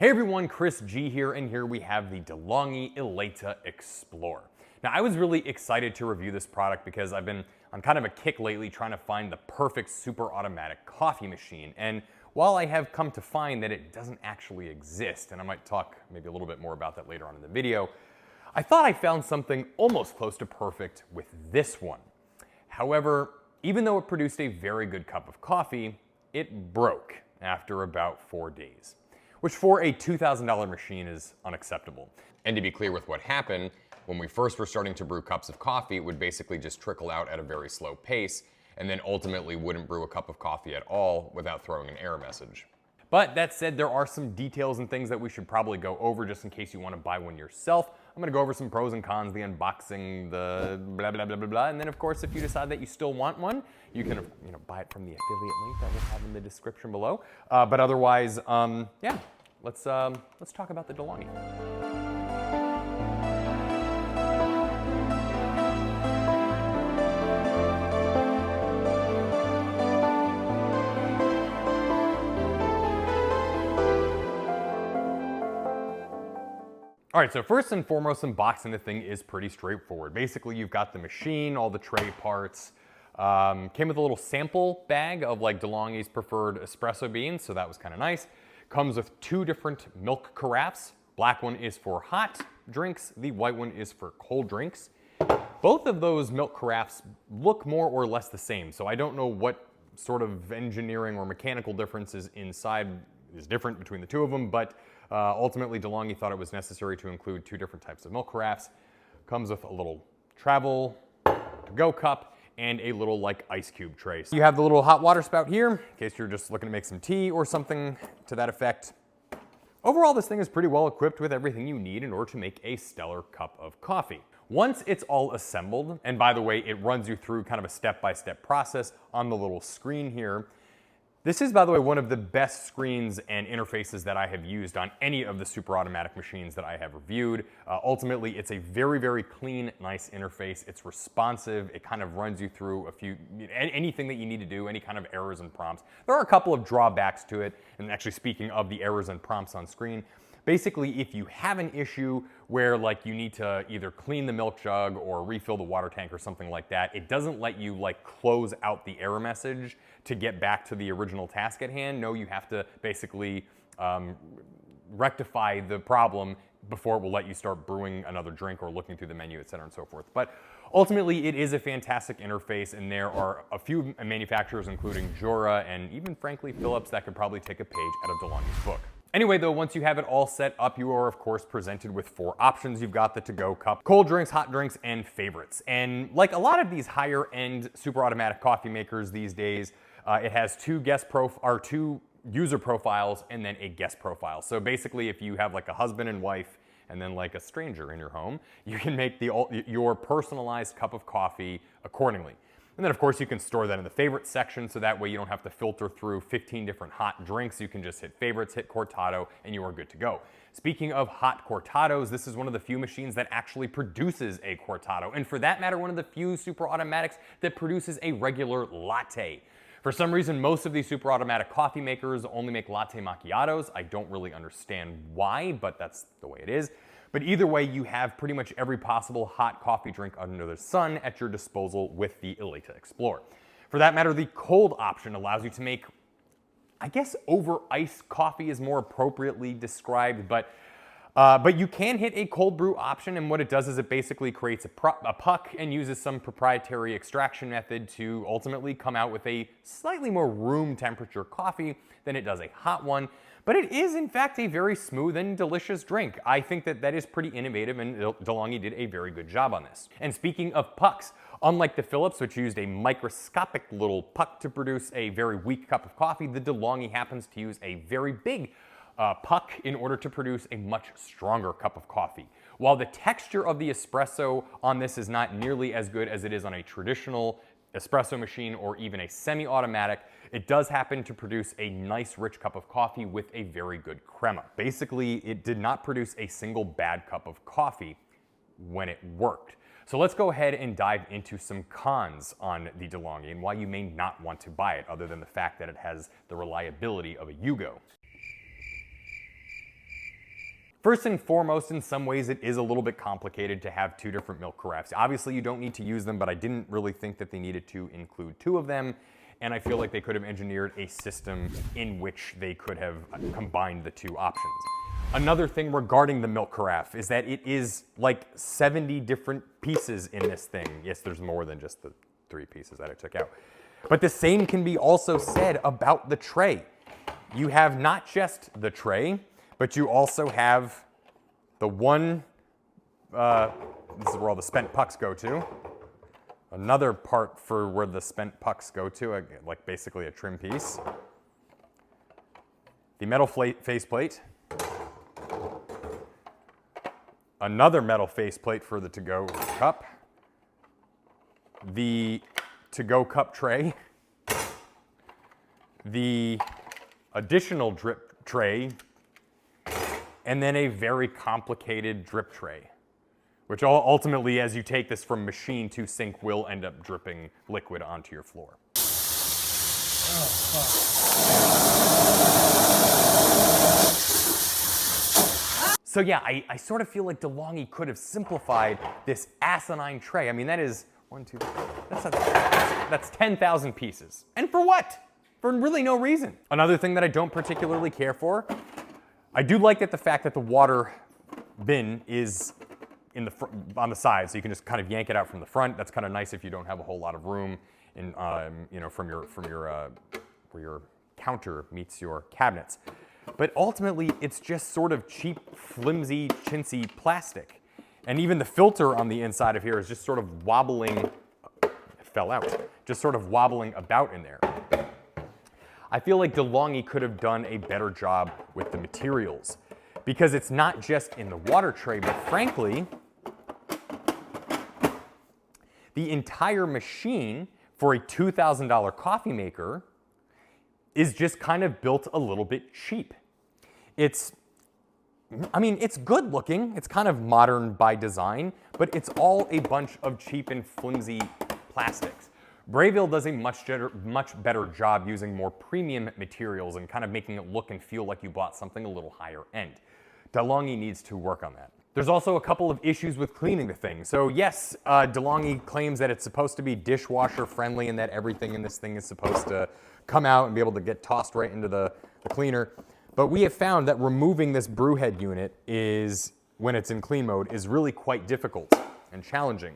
Hey everyone, Chris G here, and here we have the Delonghi Eletta Explore. Now I was really excited to review this product because I've been on kind of a kick lately trying to find the perfect super automatic coffee machine. And while I have come to find that it doesn't actually exist, and I might talk maybe a little bit more about that later on in the video, I thought I found something almost close to perfect with this one. However, even though it produced a very good cup of coffee, it broke after about 4 days. Which for a $2,000 machine is unacceptable. And to be clear with what happened, when we first were starting to brew cups of coffee, it would basically just trickle out at a very slow pace, and then ultimately wouldn't brew a cup of coffee at all without throwing an error message. But that said, there are some details and things that we should probably go over just in case you want to buy one yourself. I'm gonna go over some pros and cons, the unboxing, the blah, blah, blah, blah, blah. And then of course, if you decide that you still want one, you can buy it from the affiliate link that we'll have in the description below. But otherwise, yeah, let's talk about the Delonghi. All right, so first and foremost, unboxing the thing is pretty straightforward. Basically, you've got the machine, all the tray parts. Came with a little sample bag of like Delonghi's preferred espresso beans, so that was kind of nice. Comes with 2 different milk carafes. Black one is for hot drinks, the white one is for cold drinks. Both of those milk carafes look more or less the same, so I don't know what sort of engineering or mechanical differences inside is different between the 2 of them, but ultimately Delonghi thought it was necessary to include 2 different types of milk carafes. Comes with a little travel to-go cup and a little like ice cube tray. So you have the little hot water spout here in case you're just looking to make some tea or something to that effect. Overall, this thing is pretty well equipped with everything you need in order to make a stellar cup of coffee. Once it's all assembled, and by the way, it runs you through kind of a step-by-step process on the little screen here. This is, by the way, one of the best screens and interfaces that I have used on any of the super automatic machines that I have reviewed. Ultimately, it's a very, very clean, nice interface. It's responsive. It kind of runs you through anything that you need to do, any kind of errors and prompts. There are a couple of drawbacks to it, and actually speaking of the errors and prompts on screen, basically, if you have an issue where like you need to either clean the milk jug or refill the water tank or something like that, it doesn't let you like close out the error message to get back to the original task at hand. No, you have to basically rectify the problem before it will let you start brewing another drink or looking through the menu, etc. and so forth. But ultimately, it is a fantastic interface, and there are a few manufacturers, including Jura and even frankly Philips, that could probably take a page out of Delonghi's book. Anyway though, once you have it all set up, you are of course presented with 4 options. You've got the to-go cup, cold drinks, hot drinks, and favorites. And like a lot of these higher end super automatic coffee makers these days, it has 2 user profiles and then a guest profile. So basically if you have like a husband and wife and then like a stranger in your home, you can make your personalized cup of coffee accordingly. And then of course you can store that in the favorites section, so that way you don't have to filter through 15 different hot drinks. You can just hit favorites, hit cortado, and you are good to go. Speaking of hot cortados, this is one of the few machines that actually produces a cortado. And for that matter, one of the few super automatics that produces a regular latte. For some reason, most of these super automatic coffee makers only make latte macchiatos. I don't really understand why, but that's the way it is. But either way, you have pretty much every possible hot coffee drink under the sun at your disposal with the Eletta Explore. For that matter, the cold option allows you to make, I guess over ice coffee is more appropriately described, but you can hit a cold brew option, and what it does is it basically creates a puck and uses some proprietary extraction method to ultimately come out with a slightly more room temperature coffee than it does a hot one. But it is, in fact, a very smooth and delicious drink. I think that is pretty innovative, and Delonghi did a very good job on this. And speaking of pucks, unlike the Philips, which used a microscopic little puck to produce a very weak cup of coffee, the Delonghi happens to use a very big puck in order to produce a much stronger cup of coffee. While the texture of the espresso on this is not nearly as good as it is on a traditional espresso machine or even a semi-automatic, it does happen to produce a nice rich cup of coffee with a very good crema. Basically, it did not produce a single bad cup of coffee when it worked. So let's go ahead and dive into some cons on the Delonghi and why you may not want to buy it, other than the fact that it has the reliability of a Yugo. First and foremost, in some ways, it is a little bit complicated to have two different milk carafes. Obviously, you don't need to use them, but I didn't really think that they needed to include two of them, and I feel like they could have engineered a system in which they could have combined the two options. Another thing regarding the milk carafe is that it is like 70 different pieces in this thing. Yes, there's more than just the 3 pieces that I took out. But the same can be also said about the tray. You have not just the tray, but you also have the one, this is where all the spent pucks go to. Another part for where the spent pucks go to, like basically a trim piece. The metal faceplate. Another metal faceplate for the to-go cup. The to-go cup tray. The additional drip tray. And then a very complicated drip tray, which ultimately, as you take this from machine to sink, will end up dripping liquid onto your floor. Oh, so yeah, I sort of feel like Delonghi could have simplified this asinine tray. I mean, that is 1, 2, 3, that's 10,000 pieces. And for what? For really no reason. Another thing that I don't particularly care for, I do like that the fact that the water bin is in the on the side, so you can just kind of yank it out from the front. That's kind of nice if you don't have a whole lot of room in, you know, from your where your counter meets your cabinets. But ultimately, it's just sort of cheap, flimsy, chintzy plastic, and even the filter on the inside of here is just sort of wobbling. It fell out, just sort of wobbling about in there. I feel like Delonghi could have done a better job with the materials, because it's not just in the water tray, but frankly, the entire machine for a $2,000 coffee maker is just kind of built a little bit cheap. It's good looking, it's kind of modern by design, but it's all a bunch of cheap and flimsy plastics. Breville does a much better job using more premium materials and kind of making it look and feel like you bought something a little higher end. Delonghi needs to work on that. There's also a couple of issues with cleaning the thing. So yes, Delonghi claims that it's supposed to be dishwasher friendly and that everything in this thing is supposed to come out and be able to get tossed right into the cleaner. But we have found that removing this brew head unit is, when it's in clean mode, is really quite difficult and challenging.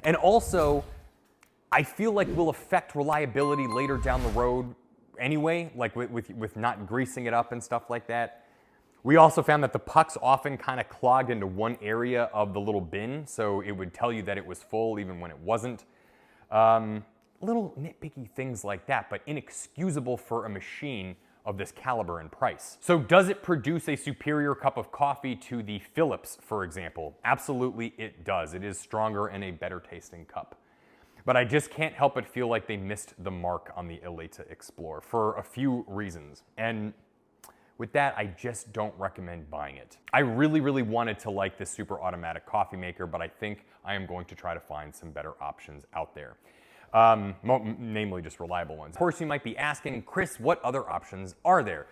And also, I feel like will affect reliability later down the road anyway, like with not greasing it up and stuff like that. We also found that the pucks often kind of clogged into one area of the little bin, so it would tell you that it was full even when it wasn't. Little nitpicky things like that, but inexcusable for a machine of this caliber and price. So does it produce a superior cup of coffee to the Philips, for example? Absolutely it does. It is stronger and a better tasting cup. But I just can't help but feel like they missed the mark on the Eletta Explore for a few reasons. And with that, I just don't recommend buying it. I really, really wanted to like this super automatic coffee maker, but I think I am going to try to find some better options out there. Namely just reliable ones. Of course, you might be asking, Chris, what other options are there?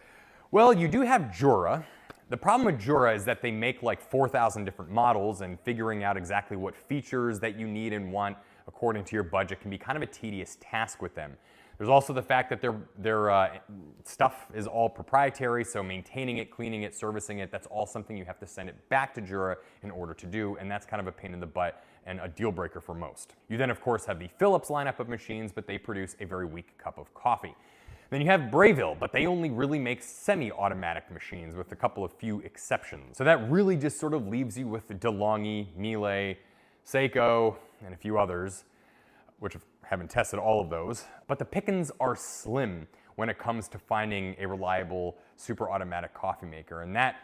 Well, you do have Jura. The problem with Jura is that they make like 4,000 different models, and figuring out exactly what features that you need and want according to your budget can be kind of a tedious task with them. There's also the fact that their stuff is all proprietary, so maintaining it, cleaning it, servicing it, that's all something you have to send it back to Jura in order to do, and that's kind of a pain in the butt and a deal breaker for most. You then, of course, have the Philips lineup of machines, but they produce a very weak cup of coffee. Then you have Breville, but they only really make semi-automatic machines with a couple of few exceptions. So that really just sort of leaves you with Delonghi, Miele, Seiko, and a few others, which haven't tested all of those. But the pickings are slim when it comes to finding a reliable super automatic coffee maker, and that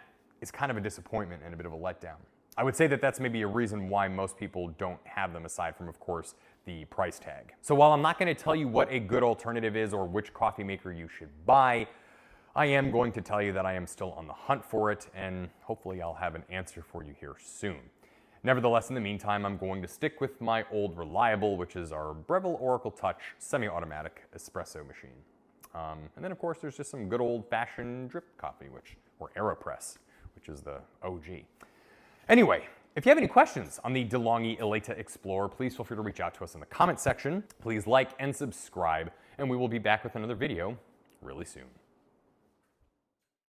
is kind of a disappointment and a bit of a letdown. I would say that that's maybe a reason why most people don't have them, aside from, of course, the price tag. So while I'm not going to tell you what a good alternative is or which coffee maker you should buy, I am going to tell you that I am still on the hunt for it, and hopefully I'll have an answer for you here soon. Nevertheless, in the meantime, I'm going to stick with my old reliable, which is our Breville Oracle Touch semi-automatic espresso machine. And then, of course, there's just some good old-fashioned drip coffee, or AeroPress, which is the OG. Anyway, if you have any questions on the Delonghi Eletta Explore, please feel free to reach out to us in the comment section. Please like and subscribe, and we will be back with another video really soon.